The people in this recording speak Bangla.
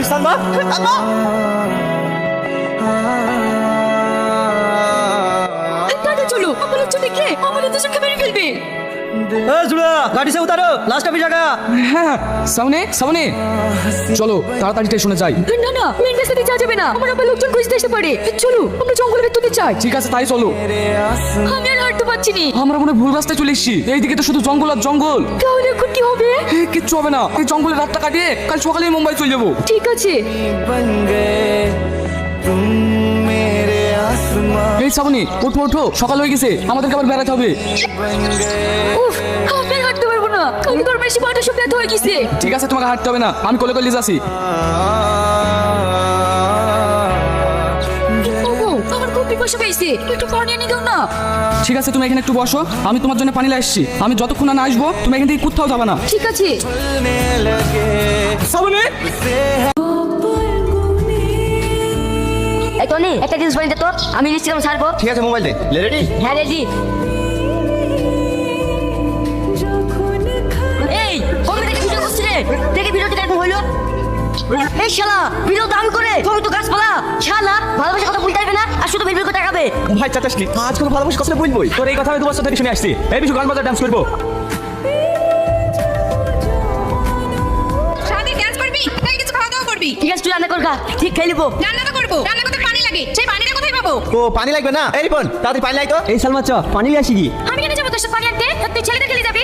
সালমা, সালমা। দাদা চলো, আমার হচ্ছে দেখে আমাদের দুজনকে মেরে ফেলবে। जुड़ा गाड़ी से उतारो, लास्ट अभी जगह। হ্যাঁ সামনে সামনে চলো তাড়াতাড়ি স্টেশনে যাই। না না, মেন রাস্তাতে যাওয়া যাবে না, আমার আবার লোকজন খুঁজতে আসতে পারে। চলো আমরা জঙ্গলের ভেতরে যাই। ঠিক আছে তাই চলো। আমি আর হাঁটতে পারছি না। আমরা মনে হয় ভুল রাস্তায় চলে এসেছি। এইদিকে তো শুধু জঙ্গল আর জঙ্গল। তাহলে এখন কি হবে? কিচ্ছু হবে না, এই জঙ্গলের রাতটা কাটিয়ে কাল সকালেই মুম্বাই চলে যাবো। ঠিক আছে। এই শ্রাবণী ওঠো ওঠো, সকাল হয়ে গেছে, আমাদেরকে আবার বেড়াতে হবে। উফ, আমি আর হাঁটতে পারবো না, কালকে তোর বেশি পাটা সব ব্যথা হয়ে গেছে। ঠিক আছে তোমাকে হাঁটতে হবে না, আমি কোলে কোলে যাচ্ছি। ওগো, আমার খুব পিপাসা পেয়েছে, একটু পানি এনে দাও না। ঠিক আছে তুমি এখানে একটু বসো, আমি তোমার জন্য পানি নিয়ে আসছি। আমি যতক্ষণ না আসবো তুমি এখান থেকে কোথাও যাবে না। ঠিক আছে। শ্রাবণী এই টনি, একটা জিনিস বলি তো, আমি ইনস্টাগ্রাম ছাড়বো। ठीक है मोबाइल दे, ले रेडी। হ্যাঁ রেডি। এই কবে থেকে ভিডিও করছিস রে? দেখে ভিডিওটা কেমন হলো? এই শালা ভিডিও দাম করে তুমি তো গাছপালা শালা ভালোবাসার কথা বলতে পারবে না আর শুধু ভিডিও করে টাকাবে। ভাই চাচাসলি আজ কোনো ভালোবাসা কথা বলবই, তোর এই কথা আমি 2 বছর ধরে শুনে আসছি। এই বিশু গান বাজার ডান্স করবো। সারাদিন ডান্স করবি নাকি কিছু খাওয়া দাওয়া করবি? ঠিক আছে তুই রান্না কর গা, ঠিক খেয়ে নিবো। রান্না তো করবো, রান্না করতে পানি লাগে, সেই পানিটা কোথায় পাবো? তো পানি লাগবে না? এই রিপন তাড়াতাড়ি পানি লাই তো। এই সালমা চ পানি আসি কি? আমি কেন যাবো তোর সাথে পানি আনতে? তুই ছেলেদের খেলে যাবি।